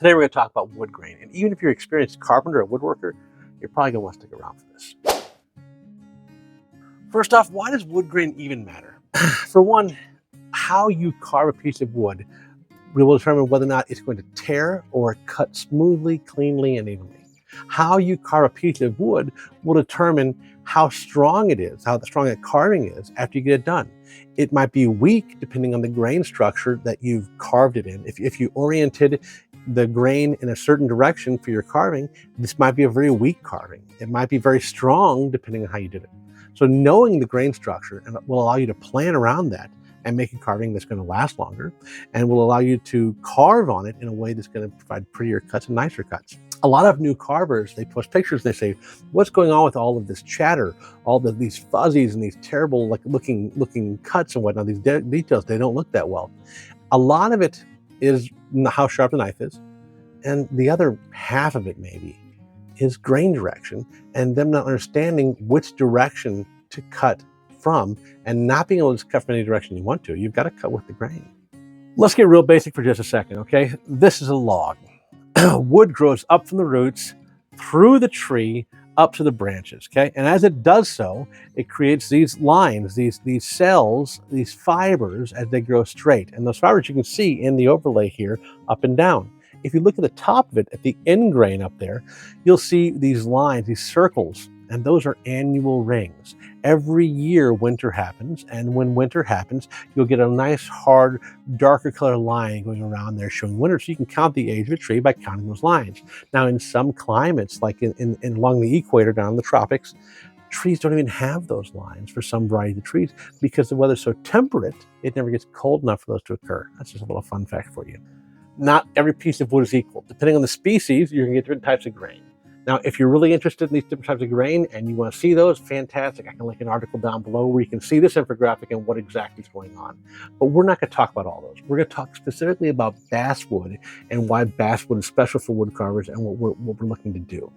Today we're going to talk about wood grain, and even if you're an experienced carpenter or woodworker, you're probably going to want to stick around for this. First off, why does wood grain even matter? For one, how you carve a piece of wood will determine whether or not it's going to tear or cut smoothly, cleanly, and evenly. How you carve a piece of wood will determine how strong it is, how strong that carving is after you get it done. It might be weak depending on the grain structure that you've carved it in. If you oriented the grain in a certain direction for your carving, this might be a very weak carving. It might be very strong depending on how you did it. So knowing the grain structure will allow you to plan around that and make a carving that's going to last longer and will allow you to carve on it in a way that's going to provide prettier cuts and nicer cuts. A lot of new carvers, they post pictures, they say, what's going on with all of this chatter, these fuzzies and these terrible looking cuts and whatnot, these details, they don't look that well. A lot of it is how sharp the knife is, and the other half of it maybe is grain direction and them not understanding which direction to cut from and not being able to cut from any direction you want to. You've got to cut with the grain. Let's get real basic for just a second, okay? This is a log. Wood grows up from the roots, through the tree, up to the branches, okay? And as it does so, it creates these lines, these cells, these fibers as they grow straight. And those fibers you can see in the overlay here, up and down. If you look at the top of it, at the end grain up there, you'll see these lines, these circles, and those are annual rings. Every year winter happens, and when winter happens, you'll get a nice, hard, darker color line going around there showing winter, so you can count the age of a tree by counting those lines. Now, in some climates, like along the equator down in the tropics, trees don't even have those lines for some variety of trees because the weather's so temperate, it never gets cold enough for those to occur. That's just a little fun fact for you. Not every piece of wood is equal. Depending on the species, you're going to get different types of grain. Now, if you're really interested in these different types of grain and you want to see those, fantastic. I can link an article down below where you can see this infographic and what exactly is going on. But we're not going to talk about all those. We're going to talk specifically about basswood and why basswood is special for wood carvers and what we're looking to do.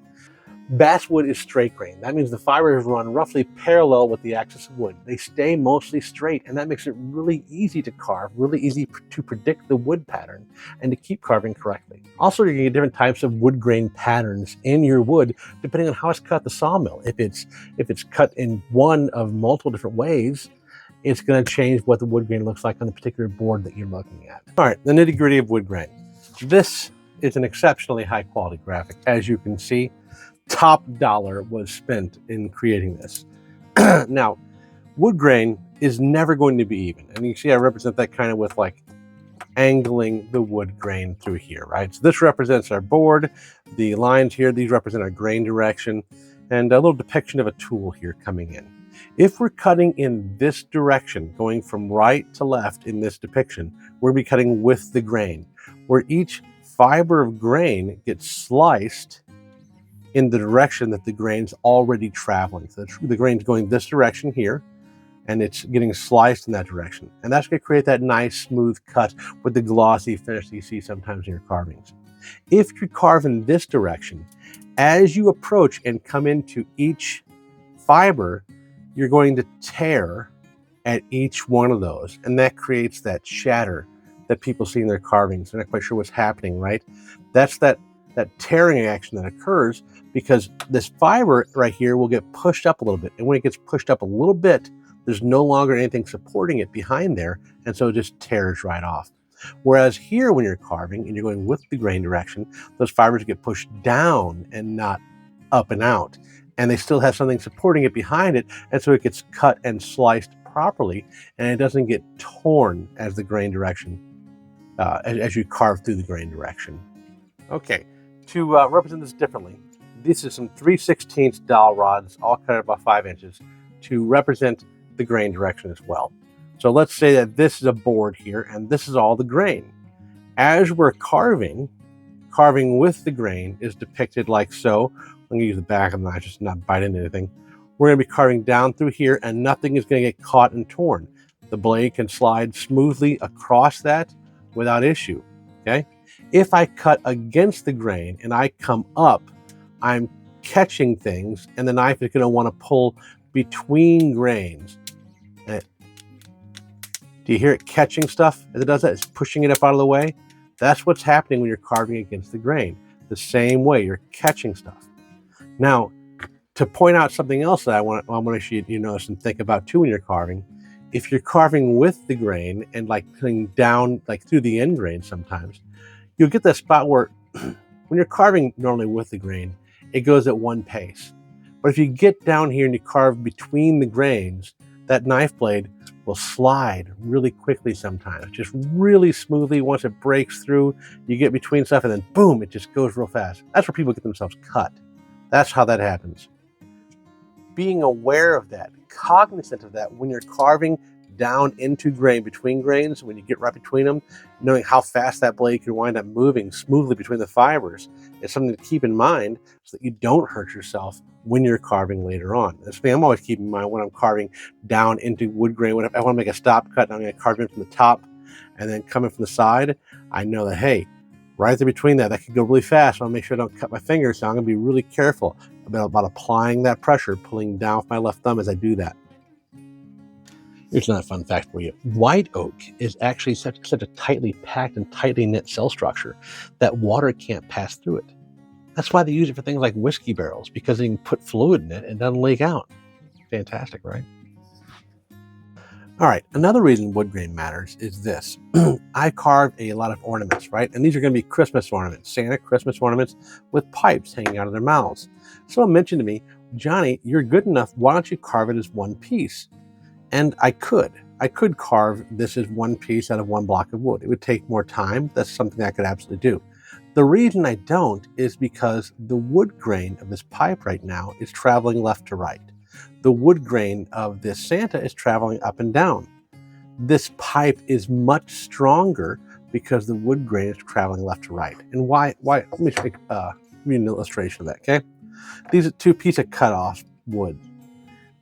Basswood is straight grain. That means the fibers run roughly parallel with the axis of wood. They stay mostly straight, and that makes it really easy to carve, really easy to predict the wood pattern and to keep carving correctly. Also, you're going to get different types of wood grain patterns in your wood depending on how it's cut at the sawmill. If it's cut in one of multiple different ways, it's going to change what the wood grain looks like on the particular board that you're looking at. All right, the nitty-gritty of wood grain. This is an exceptionally high quality graphic. As you can see, top dollar was spent in creating this. Now, wood grain is never going to be even. And you see I represent that kind of with like angling the wood grain through here, right? So this represents our board. The lines here, these represent our grain direction, and a little depiction of a tool here coming in. If we're cutting in this direction, going from right to left in this depiction, we're going to be cutting with the grain, where each fiber of grain gets sliced in the direction that the grain's already traveling. So the grain's going this direction here, and it's getting sliced in that direction. And that's going to create that nice smooth cut with the glossy finish that you see sometimes in your carvings. If you carve in this direction, as you approach and come into each fiber, you're going to tear at each one of those. And that creates that shatter that people see in their carvings. They're not quite sure what's happening, right? That's that tearing action that occurs because this fiber right here will get pushed up a little bit. And when it gets pushed up a little bit, there's no longer anything supporting it behind there. And so it just tears right off. Whereas here, when you're carving and you're going with the grain direction, those fibers get pushed down and not up and out. And they still have something supporting it behind it. And so it gets cut and sliced properly. And it doesn't get torn as the grain direction, as you carve through the grain direction. Okay. To represent this differently, this is some 3/16 dowel rods, all cut about 5 inches, to represent the grain direction as well. So let's say that this is a board here, and this is all the grain. As we're carving with the grain is depicted like so. I'm going to use the back of the knife just to not bite into anything. We're going to be carving down through here, and nothing is going to get caught and torn. The blade can slide smoothly across that without issue, okay? If I cut against the grain and I come up, I'm catching things, and the knife is going to want to pull between grains. Do you hear it catching stuff as it does that? It's pushing it up out of the way. That's what's happening when you're carving against the grain. The same way you're catching stuff. Now, to point out something else that I want you to notice and think about too when you're carving, if you're carving with the grain and like putting down like through the end grain sometimes, you'll get that spot where when you're carving normally with the grain, it goes at one pace. But if you get down here and you carve between the grains, that knife blade will slide really quickly sometimes, just really smoothly. Once it breaks through, you get between stuff and then boom, it just goes real fast. That's where people get themselves cut. That's how that happens. Being aware of that, cognizant of that when you're carving down into grain, between grains, when you get right between them, knowing how fast that blade can wind up moving smoothly between the fibers is something to keep in mind so that you don't hurt yourself when you're carving later on. That's something I'm always keeping in mind when I'm carving down into wood grain. When I want to make a stop cut and I'm going to carve in from the top and then coming from the side, I know that, hey, right there between that could go really fast. So I'll make sure I don't cut my fingers. So I'm going to be really careful about applying that pressure, pulling down with my left thumb as I do that. Here's another fun fact for you. White oak is actually such a tightly packed and tightly knit cell structure that water can't pass through it. That's why they use it for things like whiskey barrels, because they can put fluid in it and it doesn't leak out. Fantastic, right? All right, another reason wood grain matters is this. I carve a lot of ornaments, right? And these are going to be Christmas ornaments, Santa Christmas ornaments with pipes hanging out of their mouths. Someone mentioned to me, Johnny, you're good enough. Why don't you carve it as one piece? And I could carve this as one piece out of one block of wood. It would take more time. That's something I could absolutely do. The reason I don't is because the wood grain of this pipe right now is traveling left to right. The wood grain of this Santa is traveling up and down. This pipe is much stronger because the wood grain is traveling left to right. And why? Let me give you an illustration of that, okay? These are two pieces of cut off wood.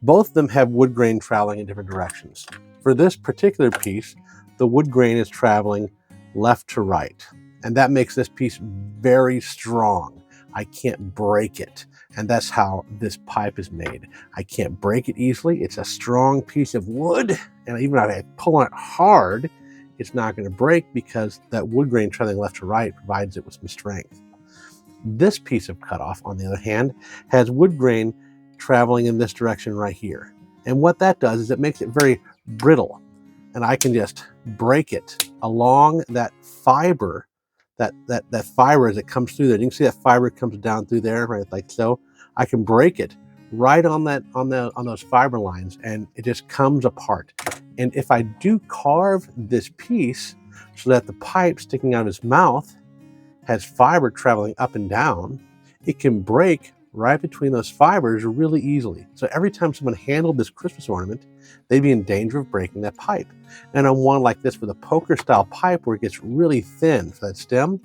Both of them have wood grain traveling in different directions. For this particular piece, the wood grain is traveling left to right. And that makes this piece very strong. I can't break it. And that's how this pipe is made. I can't break it easily. It's a strong piece of wood. And even if I pull on it hard, it's not going to break because that wood grain traveling left to right provides it with some strength. This piece of cutoff, on the other hand, has wood grain traveling in this direction right here. And what that does is it makes it very brittle. And I can just break it along that fiber, that fiber as it comes through there. You can see that fiber comes down through there, right, like so. I can break it right on those fiber lines and it just comes apart. And if I do carve this piece so that the pipe sticking out of his mouth has fiber traveling up and down, it can break right between those fibers really easily. So every time someone handled this Christmas ornament, they'd be in danger of breaking that pipe. And on one like this with a poker style pipe where it gets really thin for that stem,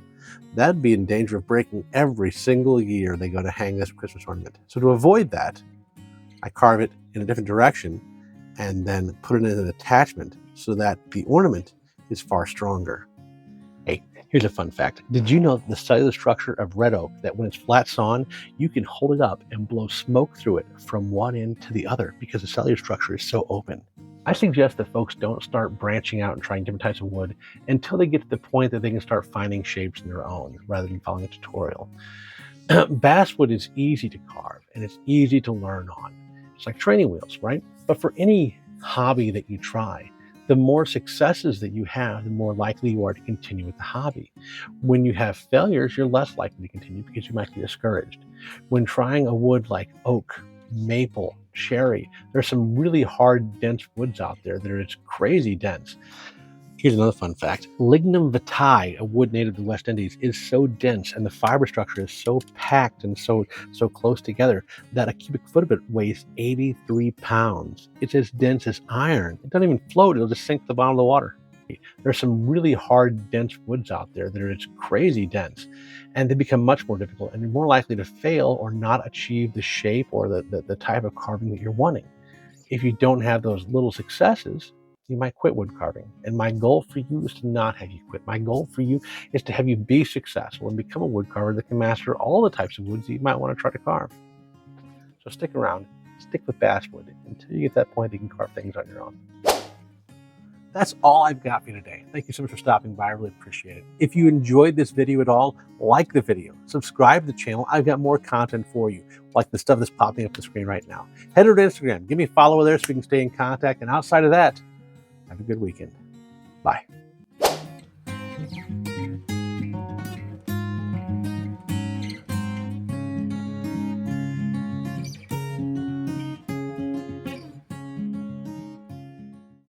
that'd be in danger of breaking every single year they go to hang this Christmas ornament. So to avoid that, I carve it in a different direction and then put it in an attachment so that the ornament is far stronger. Hey, here's a fun fact. Did you know the cellular structure of red oak, that when it's flat sawn, you can hold it up and blow smoke through it from one end to the other because the cellular structure is so open? I suggest that folks don't start branching out and trying different types of wood until they get to the point that they can start finding shapes in their own rather than following a tutorial. Basswood is easy to carve and it's easy to learn on. It's like training wheels, right? But for any hobby that you try, the more successes that you have, the more likely you are to continue with the hobby. When you have failures, you're less likely to continue because you might be discouraged. When trying a wood like oak, maple, cherry, there's some really hard, dense woods out there that are just crazy dense. Here's another fun fact. Lignum vitae, a wood native to the West Indies, is so dense and the fiber structure is so packed and so close together that a cubic foot of it weighs 83 pounds. It's as dense as iron. It doesn't even float. It'll just sink to the bottom of the water. There's some really hard, dense woods out there that are just crazy dense, and they become much more difficult and you're more likely to fail or not achieve the shape or the type of carving that you're wanting. If you don't have those little successes, you might quit wood carving. And my goal for you is to not have you quit. My goal for you is to have you be successful and become a wood carver that can master all the types of woods that you might want to try to carve. So stick around, stick with basswood until you get to that point that you can carve things on your own. That's all I've got for you today. Thank you so much for stopping by. I really appreciate it. If you enjoyed this video at all, like the video, subscribe to the channel. I've got more content for you, like the stuff that's popping up the screen right now. Head over to Instagram. Give me a follow there so we can stay in contact. And outside of that, have a good weekend. Bye.